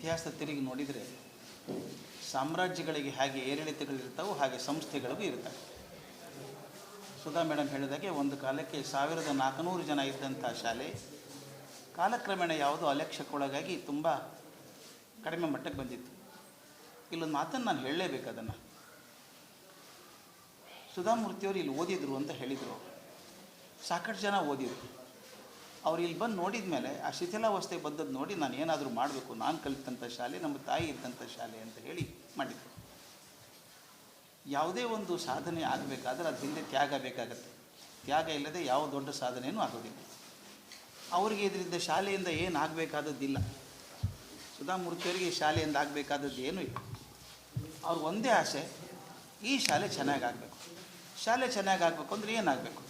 ಇತಿಹಾಸ ತಿರುಗಿ ನೋಡಿದರೆ ಸಾಮ್ರಾಜ್ಯಗಳಿಗೆ ಹೇಗೆ ಏರಿಳಿತಗಳಿರ್ತಾವೋ ಹಾಗೆ ಸಂಸ್ಥೆಗಳಿಗೂ ಇರ್ತವೆ. ಸುಧಾ ಮೇಡಮ್ ಹೇಳಿದಾಗೆ ಒಂದು ಕಾಲಕ್ಕೆ 1400 ಜನ ಇದ್ದಂಥ ಶಾಲೆ ಕಾಲಕ್ರಮೇಣ ಯಾವುದೋ ಅಲಕ್ಷ್ಯಕ್ಕೊಳಗಾಗಿ ತುಂಬ ಕಡಿಮೆ ಮಟ್ಟಕ್ಕೆ ಬಂದಿತ್ತು. ಇಲ್ಲೊಂದು ಮಾತನ್ನು ನಾನು ಹೇಳಲೇಬೇಕು. ಅದನ್ನು ಸುಧಾಮೂರ್ತಿಯವರು ಇಲ್ಲಿ ಓದಿದರು ಅಂತ ಹೇಳಿದರು. ಸಾಕಷ್ಟು ಜನ ಓದಿದರು. ಅವ್ರು ಇಲ್ಲಿ ಬಂದು ನೋಡಿದ ಮೇಲೆ ಆ ಶಿಥಿಲಾವಸ್ಥೆಗೆ ಬಂದದ್ದು ನೋಡಿ ನಾನು ಏನಾದರೂ ಮಾಡಬೇಕು, ನಾನು ಕಲಿತಂಥ ಶಾಲೆ, ನಮ್ಮ ತಾಯಿ ಇದ್ದಂಥ ಶಾಲೆ ಅಂತ ಹೇಳಿ ಮಾಡಿದರು. ಯಾವುದೇ ಒಂದು ಸಾಧನೆ ಆಗಬೇಕಾದ್ರೆ ಅದು ಹಿಂದೆ ತ್ಯಾಗ ಬೇಕಾಗತ್ತೆ. ತ್ಯಾಗ ಇಲ್ಲದೆ ಯಾವ ದೊಡ್ಡ ಸಾಧನೆಯೂ ಆಗೋದಿಲ್ಲ. ಅವರಿಗೆ ಇದರಿಂದ ಶಾಲೆಯಿಂದ ಏನು ಆಗಬೇಕಾದದ್ದಿಲ್ಲ. ಸುಧಾಮೂರ್ತಿಯವರಿಗೆ ಈ ಶಾಲೆಯಿಂದ ಆಗಬೇಕಾದದ್ದು ಏನೂ ಇಲ್ಲ. ಅವ್ರಿಗೆ ಒಂದೇ ಆಸೆ, ಈ ಶಾಲೆ ಚೆನ್ನಾಗಾಗಬೇಕು. ಶಾಲೆ ಚೆನ್ನಾಗಾಗಬೇಕು ಅಂದರೆ ಏನಾಗಬೇಕು?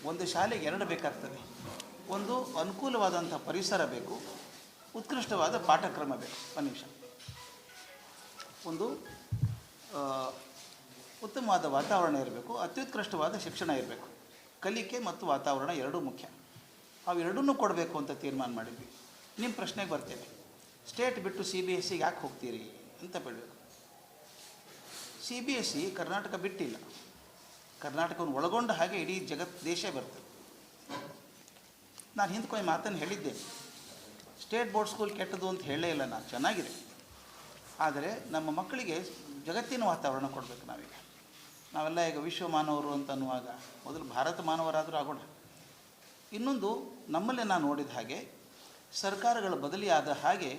ಒಂದು ಶಾಲೆಗೆ ಎರಡು ಬೇಕಾಗ್ತದೆ. ಒಂದು ಅನುಕೂಲವಾದಂಥ ಪರಿಸರ ಬೇಕು, ಉತ್ಕೃಷ್ಟವಾದ ಪಾಠಕ್ರಮ ಬೇಕು. ಒಂದು ನಿಮಿಷ. ಒಂದು ಉತ್ತಮವಾದ ವಾತಾವರಣ ಇರಬೇಕು, ಅತ್ಯುತ್ಕೃಷ್ಟವಾದ ಶಿಕ್ಷಣ ಇರಬೇಕು. ಕಲಿಕೆ ಮತ್ತು ವಾತಾವರಣ ಎರಡೂ ಮುಖ್ಯ. ಅವೆರಡನ್ನೂ ಕೊಡಬೇಕು ಅಂತ ತೀರ್ಮಾನ ಮಾಡಿದ್ವಿ. ನಿಮ್ಮ ಪ್ರಶ್ನೆಗೆ ಬರ್ತೇನೆ. ಸ್ಟೇಟ್ ಬಿಟ್ಟು CBSE ಯಾಕೆ ಹೋಗ್ತೀರಿ ಅಂತ ಬಿಡಬೇಕು. CBSE ಕರ್ನಾಟಕ ಬಿಟ್ಟಿಲ್ಲ, ಕರ್ನಾಟಕವನ್ನು ಒಳಗೊಂಡ ಹಾಗೆ ಇಡೀ ದೇಶ ಬರ್ತದೆ. ನಾನು ಹಿಂದ್ಕೊಯ್ ಮಾತನ್ನು ಹೇಳಿದ್ದೇನೆ. ಸ್ಟೇಟ್ ಬೋರ್ಡ್ ಸ್ಕೂಲ್ ಕೆಟ್ಟದು ಅಂತ ಹೇಳೇ ಇಲ್ಲ ನಾನು, ಚೆನ್ನಾಗಿದೆ. ಆದರೆ ನಮ್ಮ ಮಕ್ಕಳಿಗೆ ಜಗತ್ತಿನ ವಾತಾವರಣ ಕೊಡಬೇಕು. ನಾವೆಲ್ಲ ಈಗ ವಿಶ್ವ ಮಾನವರು ಅಂತ ಅನ್ನುವಾಗ ಮೊದಲು ಭಾರತ ಮಾನವರಾದರೂ ಆಗೋಣ. ಇನ್ನೊಂದು, ನಮ್ಮಲ್ಲೇ ನಾನು ನೋಡಿದ ಹಾಗೆ ಸರ್ಕಾರಗಳ ಬದಲಿ ಆದ ಹಾಗೆ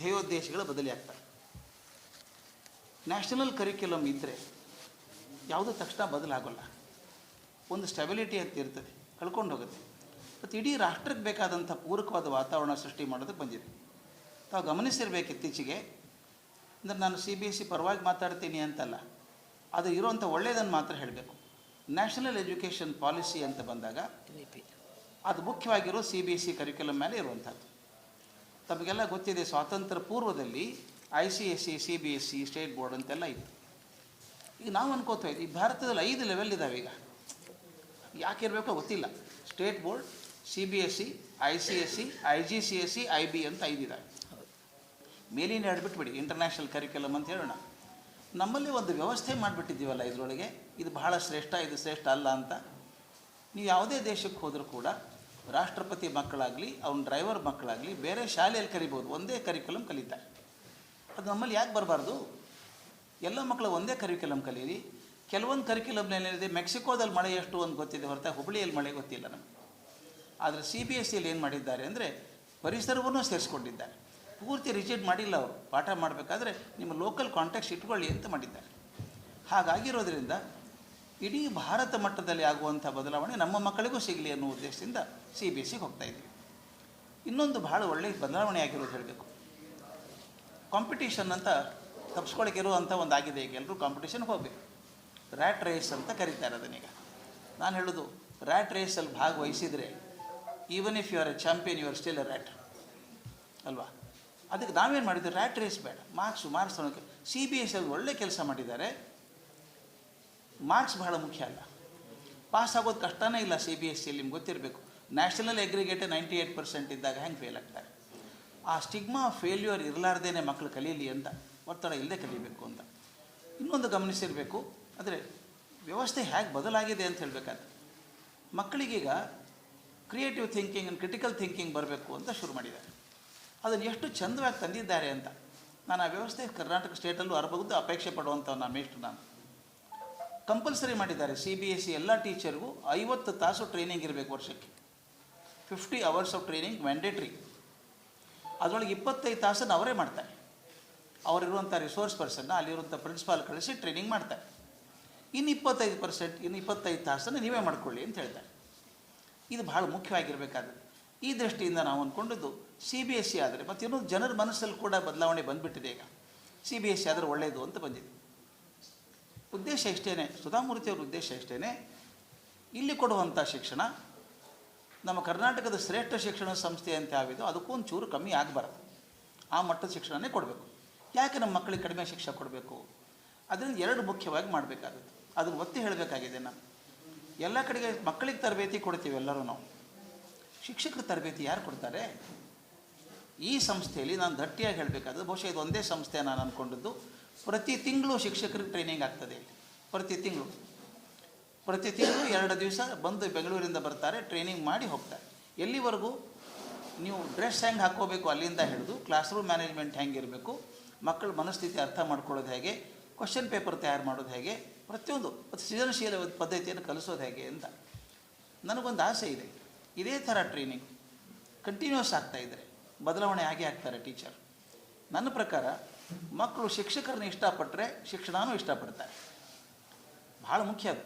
ಧ್ಯೇಯೋದ್ದೇಶಗಳ ಬದಲಿ ಆಗ್ತವೆ. ನ್ಯಾಷನಲ್ ಕರಿಕ್ಯುಲಮ್ ಇದ್ದರೆ ಯಾವುದೂ ತಕ್ಷಣ ಬದಲಾಗೋಲ್ಲ. ಒಂದು ಸ್ಟೆಬಿಲಿಟಿ ಅಂತ ಇರ್ತದೆ, ಕಳ್ಕೊಂಡು ಹೋಗುತ್ತೆ. ಮತ್ತು ಇಡೀ ರಾಷ್ಟ್ರಕ್ಕೆ ಬೇಕಾದಂಥ ಪೂರಕವಾದ ವಾತಾವರಣ ಸೃಷ್ಟಿ ಮಾಡೋದಕ್ಕೆ ಬಂದಿದೆ. ತಾವು ಗಮನಿಸಿರ್ಬೇಕು ಇತ್ತೀಚೆಗೆ. ಅಂದರೆ ನಾನು CBSE ಪರವಾಗಿ ಮಾತಾಡ್ತೀನಿ ಅಂತಲ್ಲ, ಅದು ಇರೋವಂಥ ಒಳ್ಳೆಯದನ್ನು ಮಾತ್ರ ಹೇಳಬೇಕು. ನ್ಯಾಷನಲ್ ಎಜುಕೇಷನ್ ಪಾಲಿಸಿ ಅಂತ ಬಂದಾಗ ಅದು ಮುಖ್ಯವಾಗಿರೋ CBSE ಕರಿಕ್ಯುಲಮ್ ಮೇಲೆ ಇರುವಂಥದ್ದು. ತಮಗೆಲ್ಲ ಗೊತ್ತಿದೆ, ಸ್ವಾತಂತ್ರ್ಯ ಪೂರ್ವದಲ್ಲಿ ICSE, CBSE, ಸ್ಟೇಟ್ ಬೋರ್ಡ್ ಅಂತೆಲ್ಲ ಇತ್ತು. ಈಗ ನಾವು ಅನ್ಕೋತಾ ಇದ್ದೀವಿ, ಈ ಭಾರತದಲ್ಲಿ 5 ಲೆವೆಲ್ ಇದ್ದಾವೆ. ಈಗ ಯಾಕೆ ಇರಬೇಕೋ ಗೊತ್ತಿಲ್ಲ. State board, CBSE, ICSE, IGCSE, IB ಅಂತ 5 ಇದ್ದಾವೆ. ಮೇಲಿನ ಎರಡು ಬಿಟ್ಬಿಡಿ, ಇಂಟರ್ನ್ಯಾಷನಲ್ ಕರಿಕ್ಯುಲಮ್ ಅಂತ ಹೇಳೋಣ. ನಮ್ಮಲ್ಲಿ ಒಂದು ವ್ಯವಸ್ಥೆ ಮಾಡಿಬಿಟ್ಟಿದ್ದೀವಲ್ಲ ಇದರೊಳಗೆ, ಇದು ಬಹಳ ಶ್ರೇಷ್ಠ, ಇದು ಶ್ರೇಷ್ಠ ಅಲ್ಲ ಅಂತ. ನೀವು ಯಾವುದೇ ದೇಶಕ್ಕೆ ಹೋದರೂ ಕೂಡ ರಾಷ್ಟ್ರಪತಿ ಮಕ್ಕಳಾಗಲಿ, ಅವ್ನ ಡ್ರೈವರ್ ಮಕ್ಕಳಾಗಲಿ ಬೇರೆ ಶಾಲೆಯಲ್ಲಿ ಕಲಿಬೋದು, ಒಂದೇ ಕರಿಕ್ಯುಲಮ್ ಕಲಿತಾರೆ. ಅದು ನಮ್ಮಲ್ಲಿ ಯಾಕೆ ಬರಬಾರ್ದು? ಎಲ್ಲ ಮಕ್ಕಳು ಒಂದೇ ಕರಿಕ್ಯುಲಮ್ ಕಲೀರಿ. ಕೆಲವೊಂದು ಕರಿಕ್ಯುಲಮ್ನೇನಿದೆ, ಮೆಕ್ಸಿಕೋದಲ್ಲಿ ಮಳೆ ಎಷ್ಟು ಅಂತ ಗೊತ್ತಿದೆ ಹೊರತು ಹುಬ್ಬಳ್ಳಿಯಲ್ಲಿ ಮಳೆ ಗೊತ್ತಿಲ್ಲ ನಮಗೆ. ಆದರೆ CBSEಯಲ್ಲಿ ಏನು ಮಾಡಿದ್ದಾರೆ ಅಂದರೆ ಪರಿಸರವನ್ನು ಸೇರಿಸ್ಕೊಂಡಿದ್ದಾರೆ. ಪೂರ್ತಿ ರಿಜಿಡ್ ಮಾಡಿಲ್ಲ. ಅವರು ಪಾಠ ಮಾಡಬೇಕಾದ್ರೆ ನಿಮ್ಮ ಲೋಕಲ್ ಕಾಂಟ್ಯಾಕ್ಟ್ಸ್ ಇಟ್ಕೊಳ್ಳಿ ಅಂತ ಮಾಡಿದ್ದಾರೆ. ಹಾಗಾಗಿರೋದ್ರಿಂದ ಇಡೀ ಭಾರತ ಮಟ್ಟದಲ್ಲಿ ಆಗುವಂಥ ಬದಲಾವಣೆ ನಮ್ಮ ಮಕ್ಕಳಿಗೂ ಸಿಗಲಿ ಅನ್ನೋ ಉದ್ದೇಶದಿಂದ CBSEಗೆ ಹೋಗ್ತಾಯಿದ್ದೀವಿ. ಇನ್ನೊಂದು ಭಾಳ ಒಳ್ಳೆಯ ಬದಲಾವಣೆ ಆಗಿರೋದು ಹೇಳಬೇಕು. ಕಾಂಪಿಟೇಷನ್ ಅಂತ ತಪ್ಪಿಸ್ಕೊಳಕ್ಕೆ ಇರುವಂಥ ಒಂದು ಆಗಿದೆ. ಈಗ ಎಲ್ಲರೂ ಕಾಂಪಿಟೇಷನ್ಗೆ ಹೋಗಬೇಕು. ರ್ಯಾಟ್ ರೇಸ್ ಅಂತ ಕರೀತಾರೆ ಅದನ್ನೀಗ. ನಾನು ಹೇಳೋದು, ರ್ಯಾಟ್ ರೇಸಲ್ಲಿ ಭಾಗವಹಿಸಿದರೆ even if you are a champion, you are still a rat ಅಲ್ವಾ? ಅದಕ್ಕೆ ನಾವೇನು ಮಾಡಿದ್ವಿ, ರ್ಯಾಟ್ ರೇಸ್ ಬೇಡ, ಮಾರ್ಕ್ಸ್ ಅನ್ನೋಕ್ಕೆ CBSEಯಲ್ಲಿ ಒಳ್ಳೆ ಕೆಲಸ ಮಾಡಿದ್ದಾರೆ. ಮಾರ್ಕ್ಸ್ ಬಹಳ ಮುಖ್ಯ ಅಲ್ಲ, ಪಾಸ್ ಆಗೋದು ಕಷ್ಟನೇ ಇಲ್ಲ. CBSEಯಲ್ಲಿ ನಿಮ್ಗೆ ಗೊತ್ತಿರಬೇಕು, ನ್ಯಾಷನಲ್ ಅಗ್ರಿಗೇಟ್ 98% ಇದ್ದಾಗ ಹೆಂಗೆ ಫೇಲ್ ಆಗ್ತಾರೆ. ಆ ಸ್ಟಿಗ್ಮಾ ಫೇಲ್ಯೂರ್ ಇರಲಾರ್ದೇ ಮಕ್ಕಳು ಕಲೀಲಿ ಅಂತ, ಒತ್ತಡ ಇಲ್ಲದೆ ಕಲಿಬೇಕು ಅಂತ. ಇನ್ನೊಂದು ಗಮನಿಸಿರಬೇಕು, ಅಂದರೆ ವ್ಯವಸ್ಥೆ ಹೇಗೆ ಬದಲಾಗಿದೆ ಅಂತ ಹೇಳಬೇಕಾದ್ರೆ, ಮಕ್ಕಳಿಗೀಗ creative thinking and critical thinking ಬರಬೇಕು ಅಂತ ಶುರು ಮಾಡಿದ್ದಾರೆ. ಅದನ್ನು ಎಷ್ಟು ಚಂದವಾಗಿ ತಂದಿದ್ದಾರೆ ಅಂತ. ನಾನು ಆ ವ್ಯವಸ್ಥೆ ಕರ್ನಾಟಕ ಸ್ಟೇಟಲ್ಲೂ ಅರಬಹುದು ಅಪೇಕ್ಷೆ ಪಡುವಂಥ ನಾನು ಕಂಪಲ್ಸರಿ ಮಾಡಿದ್ದಾರೆ. CBSE ಎಲ್ಲ ಟೀಚರ್ಗೂ 50 ತಾಸು ಟ್ರೈನಿಂಗ್ ಇರಬೇಕು ವರ್ಷಕ್ಕೆ. 50 hours ಆಫ್ ಟ್ರೈನಿಂಗ್ ಮ್ಯಾಂಡೇಟ್ರಿ. ಅದರೊಳಗೆ 25 ತಾಸನ್ನು ಅವರೇ ಮಾಡ್ತಾರೆ. ಅವರಿರುವಂಥ ರಿಸೋರ್ಸ್ ಪರ್ಸನ್ನ ಅಲ್ಲಿರುವಂಥ ಪ್ರಿನ್ಸಿಪಾಲ್ ಕಳಿಸಿ ಟ್ರೈನಿಂಗ್ ಮಾಡ್ತಾರೆ. ಇನ್ನು 25 ತಾಸನ್ನು ನೀವೇ ಮಾಡ್ಕೊಳ್ಳಿ ಅಂತ ಹೇಳ್ತಾರೆ. ಇದು ಭಾಳ ಮುಖ್ಯವಾಗಿರಬೇಕಾದ್ರೆ ಈ ದೃಷ್ಟಿಯಿಂದ ನಾವು ಅಂದ್ಕೊಂಡಿದ್ದು CBSE ಆದರೆ, ಮತ್ತು ಇನ್ನೊಂದು ಜನರ ಮನಸ್ಸಲ್ಲಿ ಕೂಡ ಬದಲಾವಣೆ ಬಂದುಬಿಟ್ಟಿದೆ. ಈಗ CBSE ಆದರೆ ಒಳ್ಳೆಯದು ಅಂತ ಬಂದಿದೆ. ಉದ್ದೇಶ ಇಷ್ಟೇ, ಸುಧಾಮೂರ್ತಿಯವ್ರ ಉದ್ದೇಶ ಇಷ್ಟೇ, ಇಲ್ಲಿ ಕೊಡುವಂಥ ಶಿಕ್ಷಣ ನಮ್ಮ ಕರ್ನಾಟಕದ ಶ್ರೇಷ್ಠ ಶಿಕ್ಷಣ ಸಂಸ್ಥೆ ಅಂತ ಯಾವಿದೋ ಅದಕ್ಕೂ ಒಂದು ಚೂರು ಕಮ್ಮಿ ಆಗಬಾರ್ದು. ಆ ಮಟ್ಟದ ಶಿಕ್ಷಣನೇ ಕೊಡಬೇಕು. ಯಾಕೆ ನಮ್ಮ ಮಕ್ಕಳಿಗೆ ಕಡಿಮೆ ಶಿಕ್ಷಣ ಕೊಡಬೇಕು? ಅದರಿಂದ ಎರಡು ಮುಖ್ಯವಾಗಿ ಮಾಡಬೇಕಾಗುತ್ತೆ. ಅದನ್ನು ಒತ್ತಿ ಹೇಳಬೇಕಾಗಿದೆ. ನಾನು ಎಲ್ಲ ಕಡೆಗೆ ಮಕ್ಕಳಿಗೆ ತರಬೇತಿ ಕೊಡ್ತೀವಿ ಎಲ್ಲರೂ ನಾವು. ಶಿಕ್ಷಕರ ತರಬೇತಿ ಯಾರು ಕೊಡ್ತಾರೆ? ಈ ಸಂಸ್ಥೆಯಲ್ಲಿ ನಾನು ಗಟ್ಟಿಯಾಗಿ ಹೇಳಬೇಕಾದ್ರೆ ಬಹುಶಃ ಇದು ಒಂದೇ ಸಂಸ್ಥೆ ನಾನು ಅಂದ್ಕೊಂಡದ್ದು. ಪ್ರತಿ ತಿಂಗಳು ಶಿಕ್ಷಕರಿಗೆ ಟ್ರೈನಿಂಗ್ ಆಗ್ತದೆ ಇಲ್ಲಿ. ಪ್ರತಿ ತಿಂಗಳು 2 ದಿವಸ ಬಂದು ಬೆಂಗಳೂರಿಂದ ಬರ್ತಾರೆ, ಟ್ರೈನಿಂಗ್ ಮಾಡಿ ಹೋಗ್ತಾರೆ. ಎಲ್ಲಿವರೆಗೂ ನೀವು ಡ್ರೆಸ್ ಹೆಂಗೆ ಹಾಕ್ಕೋಬೇಕು ಅಲ್ಲಿಂದ ಹಿಡಿದು ಕ್ಲಾಸ್ ರೂಮ್ ಮ್ಯಾನೇಜ್ಮೆಂಟ್ ಹೆಂಗಿರಬೇಕು, ಮಕ್ಕಳ ಮನಸ್ಥಿತಿ ಅರ್ಥ ಮಾಡ್ಕೊಳ್ಳೋದು ಹೇಗೆ, ಕ್ವಶನ್ ಪೇಪರ್ ತಯಾರು ಮಾಡೋದು ಹೇಗೆ, ಪ್ರತಿಯೊಂದು ಸೃಜನಶೀಲ ಪದ್ಧತಿಯನ್ನು ಕಲಿಸೋದು ಹೇಗೆ ಅಂತ ನನಗೊಂದು ಆಸೆ ಇದೆ. ಇದೇ ಥರ ಟ್ರೈನಿಂಗ್ ಕಂಟಿನ್ಯೂಸ್ ಆಗ್ತಾಯಿದ್ರೆ ಬದಲಾವಣೆ ಆಗೇ ಆಗ್ತಾರೆ ಟೀಚರ್. ನನ್ನ ಪ್ರಕಾರ ಮಕ್ಕಳು ಶಿಕ್ಷಕರನ್ನ ಇಷ್ಟಪಟ್ಟರೆ ಶಿಕ್ಷಣನೂ ಇಷ್ಟಪಡ್ತಾರೆ. ಭಾಳ ಮುಖ್ಯ ಅದು.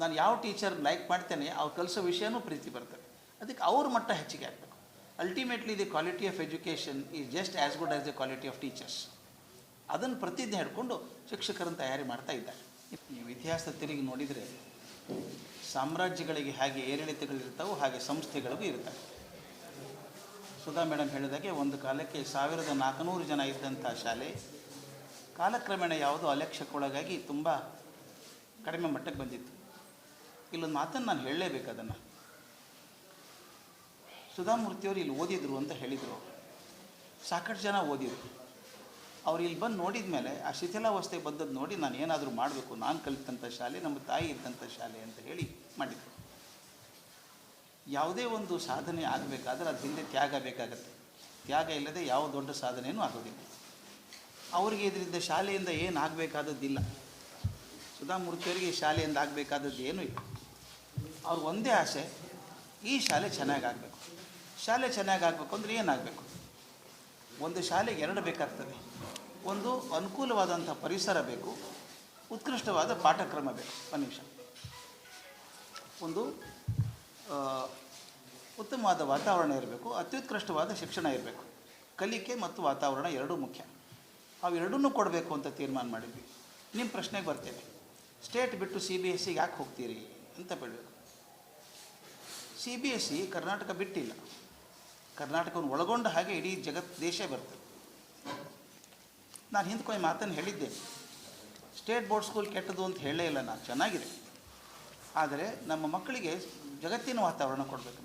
ನಾನು ಯಾವ ಟೀಚರ್ ಲೈಕ್ ಮಾಡ್ತೇನೆ ಅವ್ರು ಕಲಿಸೋ ವಿಷಯನೂ ಪ್ರೀತಿ ಬರ್ತದೆ. ಅದಕ್ಕೆ ಅವ್ರ ಮಟ್ಟ ಹೆಚ್ಚಿಗೆ ಆಗಬೇಕು. Ultimately the quality of education is just as good as the quality of teachers. ಅದನ್ನು ಪ್ರತಿಜ್ಞೆ ಹಿಡ್ಕೊಂಡು ಶಿಕ್ಷಕರನ್ನು ತಯಾರಿ ಮಾಡ್ತಾ ಇದ್ದಾರೆ. ನೀವು ಇತಿಹಾಸ ತಿರುಗಿ ನೋಡಿದರೆ ಸಾಮ್ರಾಜ್ಯಗಳಿಗೆ ಹೇಗೆ ಏರಿಳಿತಗಳಿರ್ತಾವೋ ಹಾಗೆ ಸಂಸ್ಥೆಗಳಿಗೂ ಇರ್ತವೆ. ಸುಧಾ ಮೇಡಮ್ ಹೇಳಿದಾಗೆ ಒಂದು ಕಾಲಕ್ಕೆ 1400 ಜನ ಇದ್ದಂಥ ಶಾಲೆ ಕಾಲಕ್ರಮೇಣ ಯಾವುದೋ ಅಲಕ್ಷ್ಯಕ್ಕೊಳಗಾಗಿ ತುಂಬ ಕಡಿಮೆ ಮಟ್ಟಕ್ಕೆ ಬಂದಿತ್ತು. ಇಲ್ಲೊಂದು ಮಾತನ್ನು ನಾನು ಹೇಳಲೇಬೇಕು. ಅದನ್ನು ಸುಧಾಮೂರ್ತಿಯವರು ಇಲ್ಲಿ ಓದಿದರು ಅಂತ ಹೇಳಿದರು. ಸಾಕಷ್ಟು ಜನ ಓದಿದರು. ಅವ್ರು ಇಲ್ಲಿ ಬಂದು ನೋಡಿದ ಮೇಲೆ ಆ ಶಿಥಿಲಾವಸ್ಥೆಗೆ ಬಂದದ್ದು ನೋಡಿ ನಾನು ಏನಾದರೂ ಮಾಡಬೇಕು, ನಾನು ಕಲಿತಂಥ ಶಾಲೆ, ನಮ್ಮ ತಾಯಿ ಇದ್ದಂಥ ಶಾಲೆ ಅಂತ ಹೇಳಿ ಮಾಡಿದರು. ಯಾವುದೇ ಒಂದು ಸಾಧನೆ ಆಗಬೇಕಾದ್ರೆ ಅದು ಹಿಂದೆ ತ್ಯಾಗ ಬೇಕಾಗತ್ತೆ. ತ್ಯಾಗ ಇಲ್ಲದೆ ಯಾವ ದೊಡ್ಡ ಸಾಧನೆಯೂ ಆಗೋದಿಲ್ಲ. ಅವರಿಗೆ ಇದರಿಂದ ಶಾಲೆಯಿಂದ ಏನು ಆಗಬೇಕಾದದ್ದಿಲ್ಲ. ಸುಧಾಮೂರ್ತಿಯವರಿಗೆ ಈ ಶಾಲೆಯಿಂದ ಆಗಬೇಕಾದದ್ದು ಏನೂ ಇಲ್ಲ. ಅವ್ರಿಗೆ ಒಂದೇ ಆಸೆ, ಈ ಶಾಲೆ ಚೆನ್ನಾಗಾಗಬೇಕು. ಶಾಲೆ ಚೆನ್ನಾಗಾಗಬೇಕು ಅಂದರೆ ಏನಾಗಬೇಕು? ಒಂದು ಶಾಲೆಗೆ 2 ಬೇಕಾಗ್ತದೆ. ಒಂದು ಅನುಕೂಲವಾದಂಥ ಪರಿಸರ ಬೇಕು, ಉತ್ಕೃಷ್ಟವಾದ ಪಾಠಕ್ರಮ ಬೇಕು. ಒಂದು ನಿಮಿಷ. ಒಂದು ಉತ್ತಮವಾದ ವಾತಾವರಣ ಇರಬೇಕು, ಅತ್ಯುತ್ಕೃಷ್ಟವಾದ ಶಿಕ್ಷಣ ಇರಬೇಕು. ಕಲಿಕೆ ಮತ್ತು ವಾತಾವರಣ ಎರಡೂ ಮುಖ್ಯ. ಅವೆರಡನ್ನೂ ಕೊಡಬೇಕು ಅಂತ ತೀರ್ಮಾನ ಮಾಡಿದ್ವಿ. ನಿಮ್ಮ ಪ್ರಶ್ನೆಗೆ ಬರ್ತೇನೆ. ಸ್ಟೇಟ್ ಬಿಟ್ಟು CBSE ಯಾಕೆ ಹೋಗ್ತೀರಿ ಅಂತ ಹೇಳಬೇಕು. CBSE ಕರ್ನಾಟಕ ಬಿಟ್ಟಿಲ್ಲ, ಕರ್ನಾಟಕವನ್ನು ಒಳಗೊಂಡ ಹಾಗೆ ಇಡೀ ದೇಶ ಬರ್ತದೆ. ನಾನು ಹಿಂದ್ಕೊಯ್ ಮಾತನ್ನು ಹೇಳಿದ್ದೇನೆ. ಸ್ಟೇಟ್ ಬೋರ್ಡ್ ಸ್ಕೂಲ್ ಕೆಟ್ಟದು ಅಂತ ಹೇಳೇ ಇಲ್ಲ ನಾನು, ಚೆನ್ನಾಗಿದೆ. ಆದರೆ ನಮ್ಮ ಮಕ್ಕಳಿಗೆ ಜಗತ್ತಿನ ವಾತಾವರಣ ಕೊಡಬೇಕು.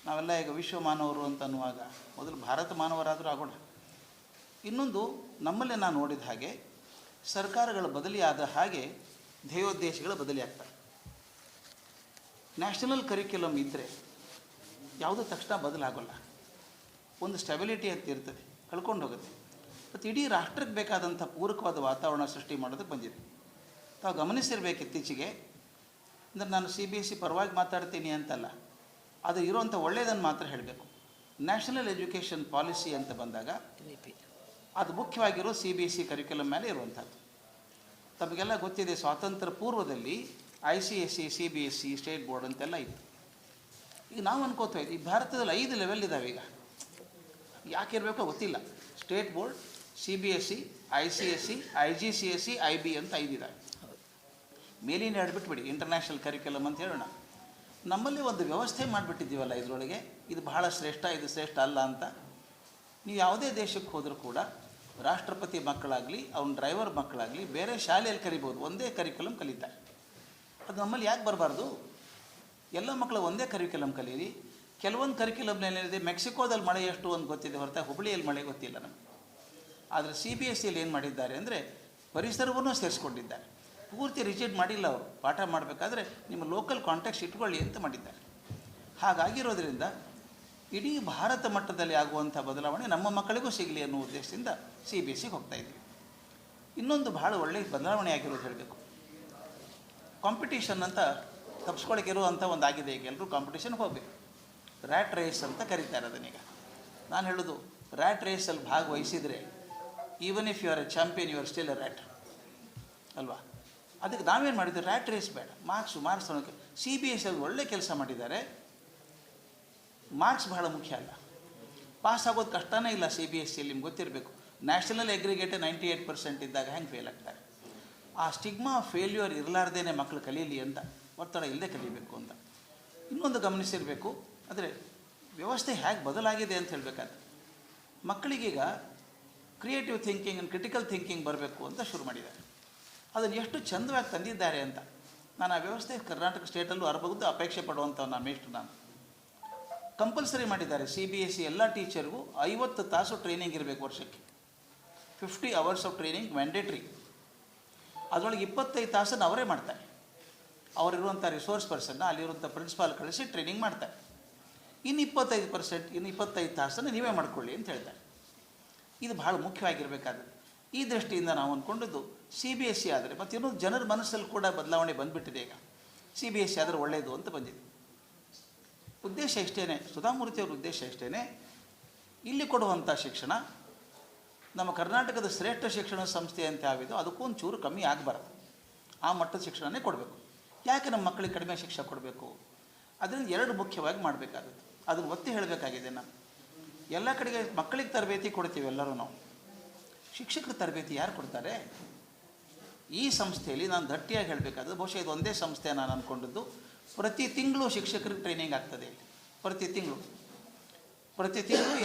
ನಾವೆಲ್ಲ ಈಗ ವಿಶ್ವ ಮಾನವರು ಅಂತ ಅನ್ನುವಾಗ ಮೊದಲು ಭಾರತ ಮಾನವರಾದರೂ ಆಗೋಣ. ಇನ್ನೊಂದು, ನಮ್ಮಲ್ಲೇ ನಾನು ನೋಡಿದ ಹಾಗೆ ಸರ್ಕಾರಗಳ ಬದಲಿ ಆದ ಹಾಗೆ ಧ್ಯೇಯೋದ್ದೇಶಗಳ ಬದಲಿ ಆಗ್ತವೆ. ನ್ಯಾಷನಲ್ ಕರಿಕ್ಯುಲಮ್ ಇದ್ದರೆ ಯಾವುದೂ ತಕ್ಷಣ ಬದಲಾಗೋಲ್ಲ. ಒಂದು ಸ್ಟೆಬಿಲಿಟಿ ಅಂತ ಇರ್ತದೆ, ಕಳ್ಕೊಂಡು ಹೋಗುತ್ತೆ. ಮತ್ತು ಇಡೀ ರಾಷ್ಟ್ರಕ್ಕೆ ಬೇಕಾದಂಥ ಪೂರಕವಾದ ವಾತಾವರಣ ಸೃಷ್ಟಿ ಮಾಡೋದಕ್ಕೆ ಬಂದಿದೆ. ತಾವು ಗಮನಿಸಿರ್ಬೇಕು ಇತ್ತೀಚೆಗೆ. ಅಂದರೆ ನಾನು CBSE ಪರವಾಗಿ ಮಾತಾಡ್ತೀನಿ ಅಂತಲ್ಲ, ಅದು ಇರೋವಂಥ ಒಳ್ಳೆಯದನ್ನು ಮಾತ್ರ ಹೇಳಬೇಕು. ನ್ಯಾಷನಲ್ ಎಜುಕೇಷನ್ ಪಾಲಿಸಿ ಅಂತ ಬಂದಾಗ ಅದು ಮುಖ್ಯವಾಗಿರೋ CBSE ಕರಿಕ್ಯುಲಮ್ ಮೇಲೆ ಇರುವಂಥದ್ದು. ತಮಗೆಲ್ಲ ಗೊತ್ತಿದೆ, ಸ್ವಾತಂತ್ರ್ಯ ಪೂರ್ವದಲ್ಲಿ ICSE, CBSE, ಸ್ಟೇಟ್ ಬೋರ್ಡ್ ಅಂತೆಲ್ಲ ಇತ್ತು. ಈಗ ನಾವು ಅನ್ಕೋತಾ ಇದ್ದೀವಿ, ಈ ಭಾರತದಲ್ಲಿ 5 ಲೆವೆಲ್ ಇದ್ದಾವೆ. ಈಗ ಯಾಕೆ ಇರಬೇಕೋ ಗೊತ್ತಿಲ್ಲ. State board, CBSE, ICSE, IGCSE, IB ಅಂತ 5 ಇದ್ದಾವೆ. ಮೇಲಿನ 2 ಬಿಟ್ಬಿಡಿ, ಇಂಟರ್ನ್ಯಾಷನಲ್ ಕರಿಕ್ಯುಲಮ್ ಅಂತ ಹೇಳೋಣ. ನಮ್ಮಲ್ಲಿ ಒಂದು ವ್ಯವಸ್ಥೆ ಮಾಡಿಬಿಟ್ಟಿದ್ದೀವಲ್ಲ ಇದರೊಳಗೆ, ಇದು ಬಹಳ ಶ್ರೇಷ್ಠ, ಇದು ಶ್ರೇಷ್ಠ ಅಲ್ಲ ಅಂತ. ನೀವು ಯಾವುದೇ ದೇಶಕ್ಕೆ ಹೋದರೂ ಕೂಡ ರಾಷ್ಟ್ರಪತಿ ಮಕ್ಕಳಾಗಲಿ, ಅವನ ಡ್ರೈವರ್ ಮಕ್ಕಳಾಗಲಿ ಬೇರೆ ಶಾಲೆಯಲ್ಲಿ ಕಲಿಬೋದು, ಒಂದೇ ಕರಿಕ್ಯುಲಮ್ ಕಲಿತಾರೆ. ಅದು ನಮ್ಮಲ್ಲಿ ಯಾಕೆ ಬರಬಾರ್ದು? ಎಲ್ಲ ಮಕ್ಕಳು ಒಂದೇ ಕರಿಕ್ಯುಲಮ್ ಕಲೀರಿ. ಕೆಲವೊಂದು ಕರಿಕ್ಯುಲಮ್ನೇನಿದೆ, ಮೆಕ್ಸಿಕೋದಲ್ಲಿ ಮಳೆ ಎಷ್ಟು ಅಂತ ಗೊತ್ತಿದೆ ಹೊರತು ಹುಬ್ಬಳ್ಳಿಯಲ್ಲಿ ಮಳೆ ಗೊತ್ತಿಲ್ಲ ನಮಗೆ. ಆದರೆ CBSEಯಲ್ಲಿ ಏನು ಮಾಡಿದ್ದಾರೆ ಅಂದರೆ ಪರಿಸರವನ್ನು ಸೇರಿಸ್ಕೊಂಡಿದ್ದಾರೆ. ಪೂರ್ತಿ ರಿಜಿಡ್ ಮಾಡಿಲ್ಲ. ಅವರು ಪಾಠ ಮಾಡಬೇಕಾದ್ರೆ ನಿಮ್ಮ ಲೋಕಲ್ ಕಾಂಟ್ಯಾಕ್ಟ್ಸ್ ಇಟ್ಕೊಳ್ಳಿ ಅಂತ ಮಾಡಿದ್ದಾರೆ. ಹಾಗಾಗಿರೋದ್ರಿಂದ ಇಡೀ ಭಾರತ ಮಟ್ಟದಲ್ಲಿ ಆಗುವಂಥ ಬದಲಾವಣೆ ನಮ್ಮ ಮಕ್ಕಳಿಗೂ ಸಿಗಲಿ ಅನ್ನೋ ಉದ್ದೇಶದಿಂದ CBSEಗೆ ಹೋಗ್ತಾ ಇದ್ದೀವಿ. ಇನ್ನೊಂದು ಭಾಳ ಒಳ್ಳೆಯ ಬದಲಾವಣೆ ಆಗಿರೋದು ಹೇಳಬೇಕು. ಕಾಂಪಿಟೇಷನ್ ಅಂತ ತಪ್ಪಿಸ್ಕೊಳಕ್ಕೆ ಇರುವಂಥ ಒಂದು ಆಗಿದೆ. ಈಗ ಎಲ್ಲರೂ ಕಾಂಪಿಟೇಷನ್ಗೆ ಹೋಗಬೇಕು. ರ್ಯಾಟ್ ರೇಸ್ ಅಂತ ಕರೀತಾರೆ ಅದನ್ನೀಗ. ನಾನು ಹೇಳೋದು, ರ್ಯಾಟ್ ರೇಸಲ್ಲಿ ಭಾಗವಹಿಸಿದರೆ even if you are a champion you are still a rat ಅಲ್ವಾ. ಅದಕ್ಕೆ ನಾವೇನು ಮಾಡಿದ್ವಿ, ರ್ಯಾಟ್ ರೇಸ್ ಬೇಡ, ಮಾರ್ಕ್ಸ್ ಅನ್ನೋಕ್ಕೆ. CBSEಯಲ್ಲಿ ಒಳ್ಳೆ ಕೆಲಸ ಮಾಡಿದ್ದಾರೆ. ಮಾರ್ಕ್ಸ್ ಬಹಳ ಮುಖ್ಯ ಅಲ್ಲ, ಪಾಸ್ ಆಗೋದು ಕಷ್ಟನೇ ಇಲ್ಲ. CBSEಯಲ್ಲಿ ನಿಮ್ಗೆ ಗೊತ್ತಿರಬೇಕು, ನ್ಯಾಷನಲ್ ಅಗ್ರಿಗೇಟ್ 98% ಇದ್ದಾಗ ಹೆಂಗೆ ಫೇಲ್ ಆಗ್ತಾರೆ. ಆ ಸ್ಟಿಗ್ಮಾ ಫೇಲ್ಯೂರ್ ಇರಲಾರ್ದೇ ಮಕ್ಕಳು ಕಲೀಲಿ ಅಂತ, ಒತ್ತಡ ಇಲ್ಲದೆ ಕಲಿಬೇಕು ಅಂತ. ಇನ್ನೊಂದು ಗಮನಿಸಿರಬೇಕು, ಆದರೆ ವ್ಯವಸ್ಥೆ ಹೇಗೆ ಬದಲಾಗಿದೆ ಅಂತ ಹೇಳಬೇಕಾದ್ರೆ, ಮಕ್ಕಳಿಗೀಗ creative thinking and critical thinking ಬರಬೇಕು ಅಂತ ಶುರು ಮಾಡಿದ್ದಾರೆ. ಅದನ್ನು ಎಷ್ಟು ಚಂದವಾಗಿ ತಂದಿದ್ದಾರೆ ಅಂತ. ನಾನು ಆ ವ್ಯವಸ್ಥೆ ಕರ್ನಾಟಕ ಸ್ಟೇಟಲ್ಲೂ ಅರಬಹುದು ಅಪೇಕ್ಷೆ ಪಡುವಂಥ ನಾನು. ಕಂಪಲ್ಸರಿ ಮಾಡಿದ್ದಾರೆ. CBSE ಎಲ್ಲ ಟೀಚರ್ಗೂ 50 ತಾಸು ಟ್ರೈನಿಂಗ್ ಇರಬೇಕು ವರ್ಷಕ್ಕೆ. 50 hours ಆಫ್ ಟ್ರೈನಿಂಗ್ ಮ್ಯಾಂಡೇಟ್ರಿ. ಅದರೊಳಗೆ 25 ತಾಸನ್ನು ಅವರೇ ಮಾಡ್ತಾರೆ. ಅವರಿರುವಂಥ ರಿಸೋರ್ಸ್ ಪರ್ಸನ್ನ ಅಲ್ಲಿರುವಂಥ ಪ್ರಿನ್ಸಿಪಾಲ್ ಕಳಿಸಿ ಟ್ರೈನಿಂಗ್ ಮಾಡ್ತಾರೆ. ಇನ್ನು 25 ತಾಸನ್ನು ನೀವೇ ಮಾಡ್ಕೊಳ್ಳಿ ಅಂತ ಹೇಳ್ತಾರೆ. ಇದು ಭಾಳ ಮುಖ್ಯವಾಗಿರಬೇಕಾದ್ರೆ ಈ ದೃಷ್ಟಿಯಿಂದ ನಾವು ಅಂದ್ಕೊಂಡಿದ್ದು CBSE ಆದರೆ, ಮತ್ತು ಇನ್ನೊಂದು ಜನರ ಮನಸ್ಸಲ್ಲಿ ಕೂಡ ಬದಲಾವಣೆ ಬಂದುಬಿಟ್ಟಿದೆ. ಈಗ CBSE ಆದರೆ ಒಳ್ಳೆಯದು ಅಂತ ಬಂದಿದೆ. ಉದ್ದೇಶ ಇಷ್ಟೇ, ಸುಧಾಮೂರ್ತಿಯವ್ರ ಉದ್ದೇಶ ಇಷ್ಟೇ, ಇಲ್ಲಿ ಕೊಡುವಂಥ ಶಿಕ್ಷಣ ನಮ್ಮ ಕರ್ನಾಟಕದ ಶ್ರೇಷ್ಠ ಶಿಕ್ಷಣ ಸಂಸ್ಥೆ ಅಂತ ಯಾವಿದೋ ಅದಕ್ಕೂ ಒಂದು ಚೂರು ಕಮ್ಮಿ ಆಗಬಾರ್ದು. ಆ ಮಟ್ಟದ ಶಿಕ್ಷಣನೇ ಕೊಡಬೇಕು. ಯಾಕೆ ನಮ್ಮ ಮಕ್ಕಳಿಗೆ ಕಡಿಮೆ ಶಿಕ್ಷಣ ಕೊಡಬೇಕು? ಅದರಿಂದ 2 ಮುಖ್ಯವಾಗಿ ಮಾಡಬೇಕಾಗುತ್ತೆ. ಅದನ್ನು ಒತ್ತಿ ಹೇಳಬೇಕಾಗಿದೆ. ನಾನು ಎಲ್ಲ ಕಡೆಗೆ ಮಕ್ಕಳಿಗೆ ತರಬೇತಿ ಕೊಡ್ತೀವಿ ಎಲ್ಲರೂ ನಾವು. ಶಿಕ್ಷಕರ ತರಬೇತಿ ಯಾರು ಕೊಡ್ತಾರೆ? ಈ ಸಂಸ್ಥೆಯಲ್ಲಿ ನಾನು ಗಟ್ಟಿಯಾಗಿ ಹೇಳಬೇಕಾದ್ರೆ, ಬಹುಶಃ ಇದು ಒಂದೇ ಸಂಸ್ಥೆ ನಾನು ಅಂದ್ಕೊಂಡಿದ್ದು, ಪ್ರತಿ ತಿಂಗಳು ಶಿಕ್ಷಕರಿಗೆ ಟ್ರೈನಿಂಗ್ ಆಗ್ತದೆ ಇಲ್ಲಿ. ಪ್ರತಿ ತಿಂಗಳು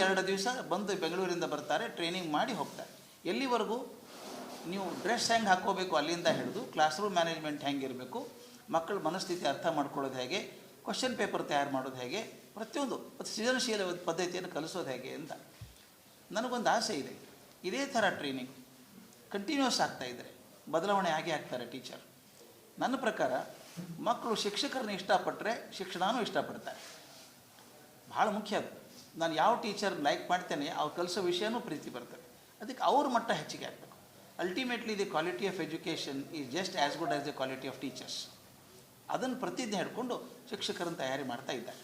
2 ದಿವಸ ಬಂದು ಬೆಂಗಳೂರಿಂದ ಬರ್ತಾರೆ, ಟ್ರೈನಿಂಗ್ ಮಾಡಿ ಹೋಗ್ತಾರೆ. ಎಲ್ಲಿವರೆಗೂ ನೀವು ಡ್ರೆಸ್ ಹೆಂಗೆ ಹಾಕ್ಕೋಬೇಕು ಅಲ್ಲಿಂದ ಹಿಡಿದು ಕ್ಲಾಸ್ ರೂಮ್ ಮ್ಯಾನೇಜ್ಮೆಂಟ್ ಹೆಂಗಿರಬೇಕು, ಮಕ್ಕಳ ಮನಸ್ಥಿತಿ ಅರ್ಥ ಮಾಡ್ಕೊಳ್ಳೋದು ಹೇಗೆ, ಕ್ವಶನ್ ಪೇಪರ್ ತಯಾರು ಮಾಡೋದು ಹೇಗೆ, ಪ್ರತಿಯೊಂದು ಮತ್ತು ಸೃಜನಶೀಲ ಪದ್ಧತಿಯನ್ನು ಕಲಿಸೋದು ಹೇಗೆ ಅಂತ ನನಗೊಂದು ಆಸೆ ಇದೆ. ಇದೇ ಥರ ಟ್ರೈನಿಂಗ್ ಕಂಟಿನ್ಯೂಸ್ ಆಗ್ತಾಯಿದ್ರೆ ಬದಲಾವಣೆ ಆಗೇ ಆಗ್ತಾರೆ ಟೀಚರ್. ನನ್ನ ಪ್ರಕಾರ ಮಕ್ಕಳು ಶಿಕ್ಷಕರನ್ನ ಇಷ್ಟಪಟ್ಟರೆ ಶಿಕ್ಷಣನೂ ಇಷ್ಟಪಡ್ತಾರೆ. ಭಾಳ ಮುಖ್ಯ ಅದು. ನಾನು ಯಾವ ಟೀಚರ್ ಲೈಕ್ ಮಾಡ್ತೇನೆ ಅವ್ರು ಕಲಿಸೋ ವಿಷಯನೂ ಪ್ರೀತಿ ಬರ್ತದೆ. ಅದಕ್ಕೆ ಅವ್ರ ಮಟ್ಟ ಹೆಚ್ಚಿಗೆ ಆಗಬೇಕು. Ultimately the quality of education is just as good as the quality of teachers. ಅದನ್ನು ಪ್ರತಿಜ್ಞೆ ಹಿಡ್ಕೊಂಡು ಶಿಕ್ಷಕರನ್ನು ತಯಾರಿ ಮಾಡ್ತಾ ಇದ್ದಾರೆ.